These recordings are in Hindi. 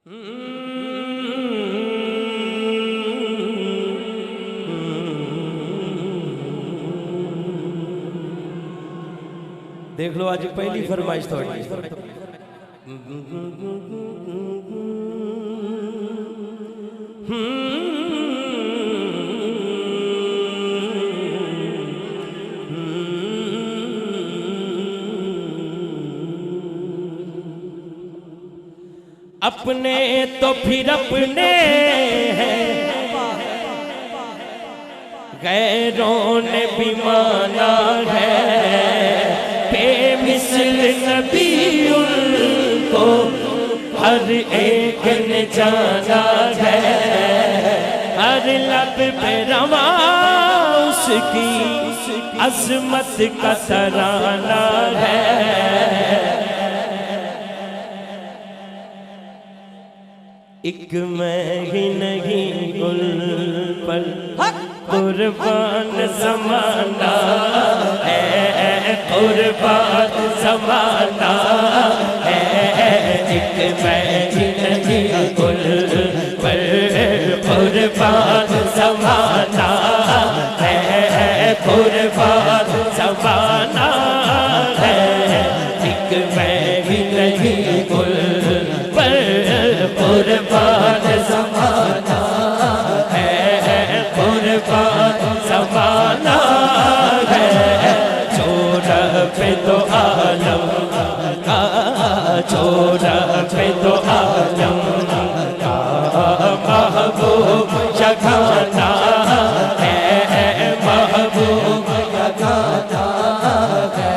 देख लो आज पहली फरमाइश थोड़ी अपने तो फिर अपने हैं, गैरों ने भी माना है, बेमिसल नबी उनको हर एक ने जाना है, हर लब पे रवा उसकी अज़मत का तराना है। एक मैं ही नहीं गुल पर कुर्बान ज़माना है, कुर्बान ज़माना है। एक मैं ही नहीं गुल पर कुर्बान ज़माना है, कुर्बान ज़माना है। एक मैं ही नहीं गुल पर कुर्बान ज़माना है, कुर्बान ज़माना है। छोड़ा पे तो आलम का, छोड़ा पे तो आलम का महबूब जगाना है, महबूब जगाना है।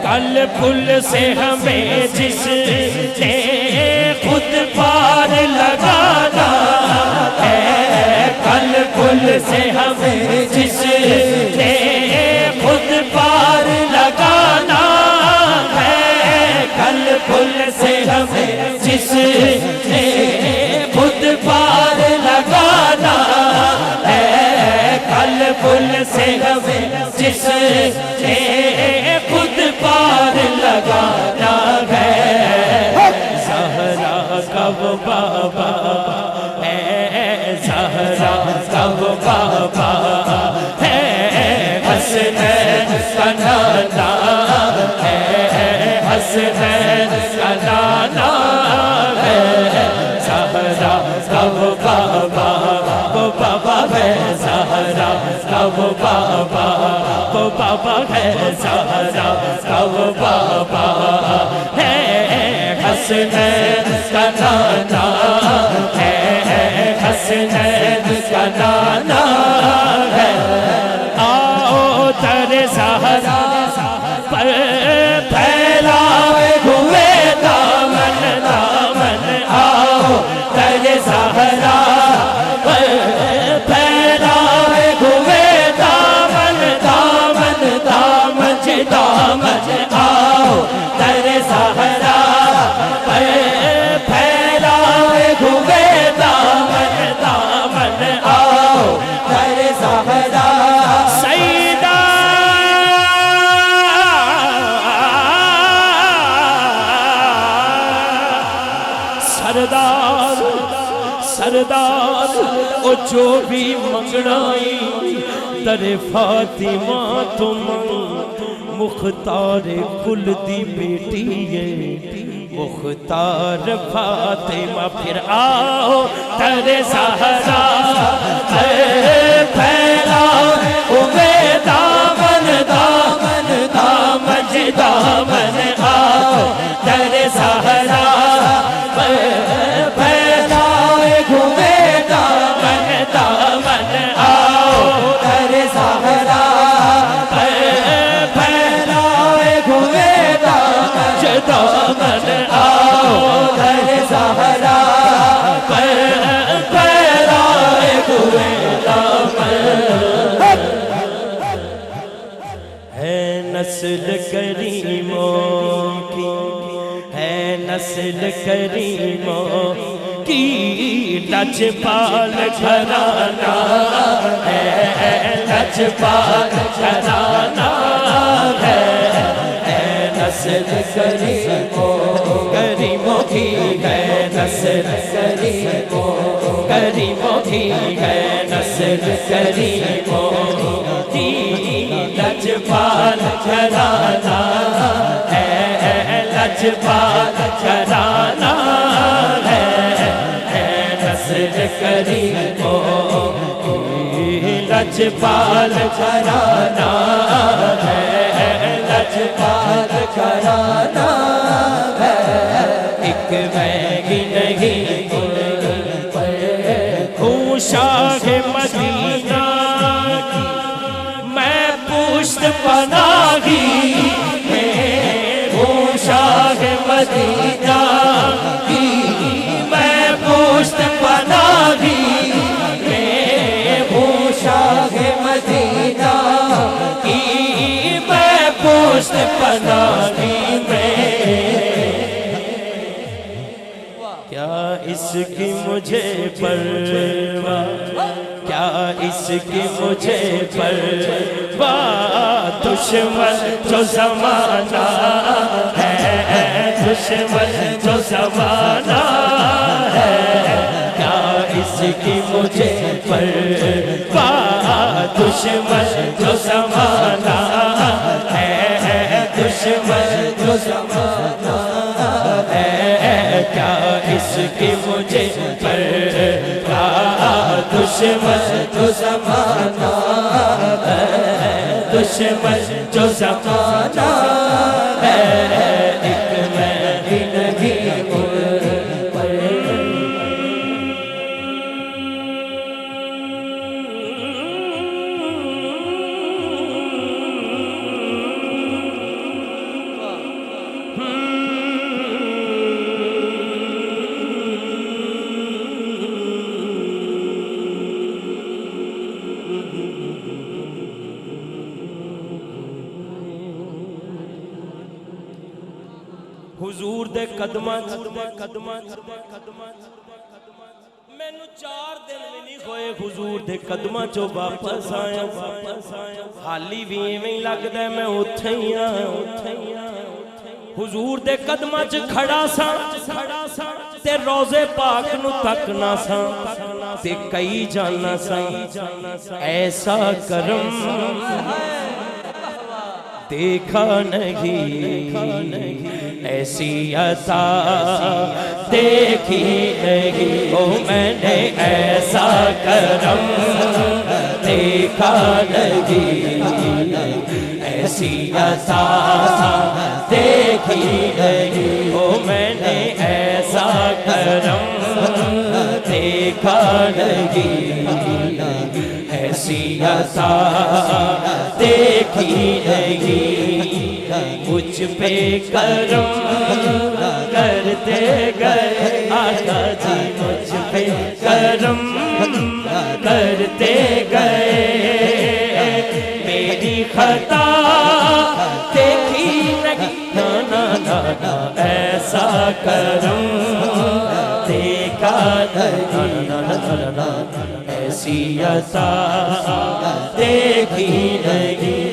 कल पुल से हमें जिसने खुद पार लगाना है, कल पुल से हमें जिसने खुद पार लगाना है, कल पुल से हमें जिसने खुद पार लगाना है, कल पुल से हमें जिसने खुद पार लगाना है। कब बाबा है, ज़हरा कब बाबा है, हसनैन का नाना है, हसनैन का नाना है। ज़हरा कब बाबा वो बाबा है, ज़हरा कब बाबा वो बाबा है, ज़हरा कब बाबा है, हसनैन का नाना है, हसनैन का नाना है। आओ तेरे ज़हरा पर फैलाए हुए दामन दामन, आओ तेरे ज़हरा पर फैलाए हुए दामन दामन दामन दामन, आओ तेरे ज़हरा फैलाए हुए दामन दामन, आओ तेरे ज़हरा सईदा सरदार सरदार ओ जो भी मंगड़ाई दरे फातिमा तुम मुख्तार कुल दी बेटी है, मुख्तार फातिमा फिर आओ तेरे ज़हरा फैलाए हुए दामन दामन दामन दामन, आओ तेरे ज़हरा फैलाए हुए दामन दामन, आओ तेरे ज़हरा फैलाए हुए दामन दामन, आओ तेरे ज़हरा फैलाए हुए दामन। है नस्ल करीमों की, है नस्ल करीमों की, लजपाल घराना है, लजपाल घराना है। नस्ल करीमों करीमों की है, नस्ल करीमों की है नस्ल करीमों की लजपाल घराना है लजपाल घराना है नस्ल करीमों की लजपाल घराना है लजपाल घराना है एक महंगी नहीं शाह मदीना मैं पुष्ट पनाही हूँ शाह मदीना की मैं पुष्ट पनाही हूँ शाह मदीना की मैं पुष्ट पनाही में क्या इसकी मुझे परवाह क्या इसकी मुझे परवाह दुश्मन जो ज़माना है दुश्मन जो ज़माना है क्या इसकी मुझे परवाह दुश्मन जो ज़माना है दुश्मन जो ज़माना है क्या इसकी मुझे परवाह दुश्मन जो ज़माना है दुश्मन जो ज़माना है एक मैं ही नहीं हुजूर दे कदमां मैनू 4 दिन भी नहीं होए हुजूर दे कदमां चो वापस आया हाली भी इवें ही लगदा मैं उत्थे ही आ हुजूर दे कदमां च खड़ा सा ते रोज़े पाक नू तकना सा ते कई जाना सा ऐसा करम देखा नहीं ऐसी अता देखी नहीं ओ मैंने ऐसा करम देखा नहीं ऐसी अता देखी नहीं ओ मैंने ऐसा करम देखा नहीं ऐसी अता देखी नहीं मुझ पे करम करते गए आका जी मुझ पे करम करते गए मेरी खता देखी नहीं ना ना ना ऐसा करम देखा नहीं ऐसी अता देखी नहीं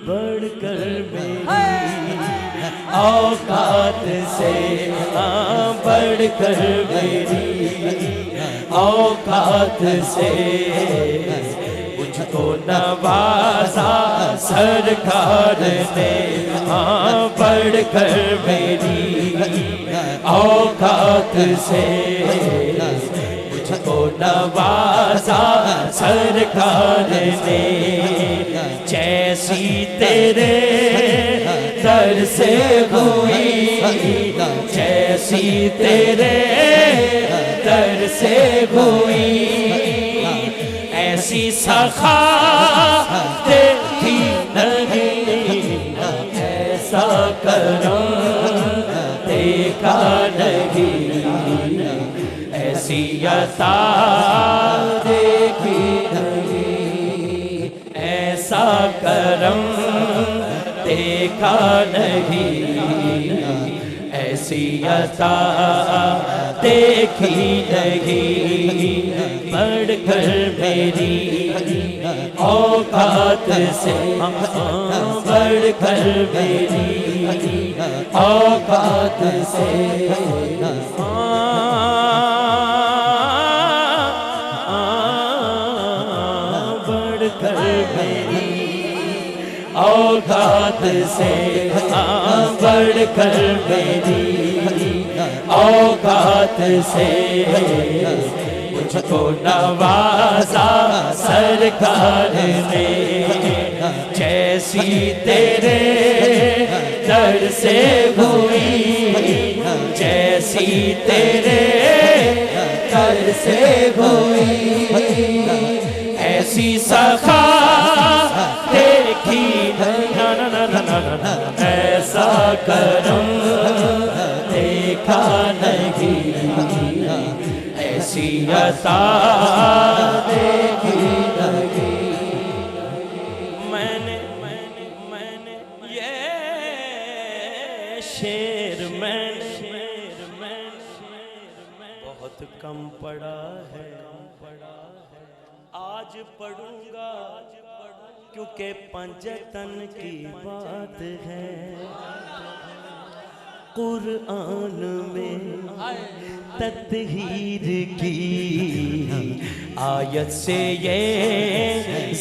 बढ़कर मेरी औकात से बढ़कर मेरी औकात से मुझको नवाजा सरकार ने बढ़कर मेरी औकात से मुझको नवाजा सरकार ने जैसी तेरे दर से हुई जैसी तेरे दर से हुई ऐसी सखा देखी नहीं ऐसा करम देखा नहीं ऐसी अता देखी नहीं ऐसा करम देखा नहीं, ऐसी अता देखी नहीं, बढ़कर मेरी औकात से, बढ़कर मेरी औकात से, बढ़कर मेरी औकात से, बढ़कर मेरी औकात से, मुझको नवाजा सरकार ने, जैसी तेरे दर से हुई, जैसी तेरे दर से हुई, ऐसी सखा देखी ऐसा करम देखा नहीं, ऐसी अता देखी नहीं। मैंने ये शेर बहुत कम पढ़ा है, आज पढ़ूंगा क्योंकि पंजतन की बात है। कुरान में तत्हीर की आयत से ये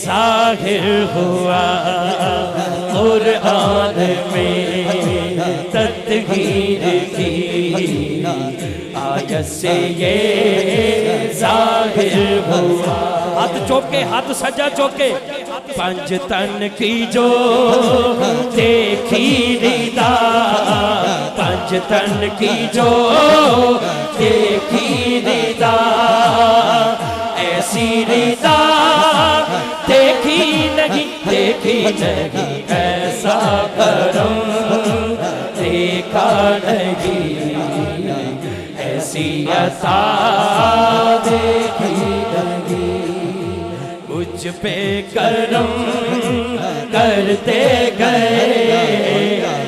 जाहिर हुआ, कुरान में तत्हीर की आयत से ये जाहिर हुआ। हाथ चौके, हाथ सजा चौके, पंजतन की जो देखी रिदा, पंजतन की जो देखी रिदा, ऐसी रिदा देखी नहीं, देखी नहीं, ऐसा करम देखा नहीं, ऐसी अता देखी नहीं। मुझ पे करम करते गए,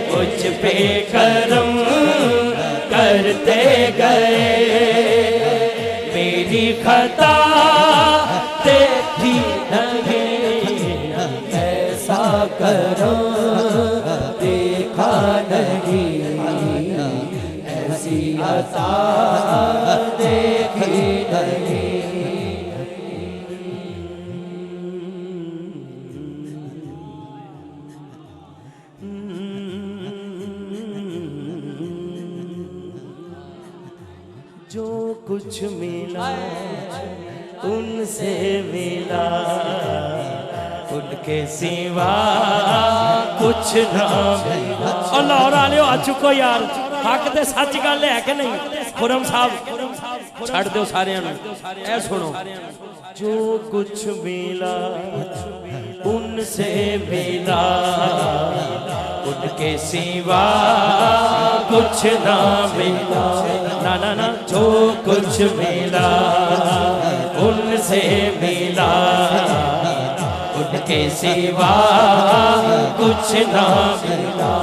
मुझ पे करम करते गए, मेरी खता देखी नहीं, ऐसा करम देखा नहीं, ऐसी अता देखी नहीं। जो कुछ मिला उनसे मिला, उनके सिवा कुछ ना मिला। अल्लाह और आले आ चुको यार, हक ते सच गल है कि नहीं? खुरम साहब छड़ दो सारे, ऐ सुनो। जो कुछ मिला उनसे मिला, उनके सिवा कुछ ना मिला, ना ना ना। जो कुछ मिला उनसे मिला, उनके सिवा कुछ ना मिला।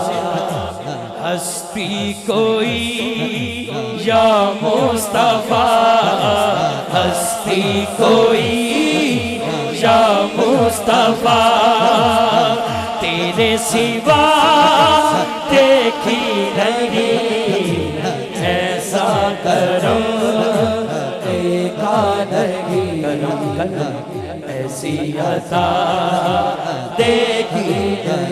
हस्ती कोई या मुस्तफा, हस्ती कोई या मुस्तफा, तेरे सिवा देखी नहीं, ऐसा करम देखा नहीं, करम ऐसी अता देखी नहीं।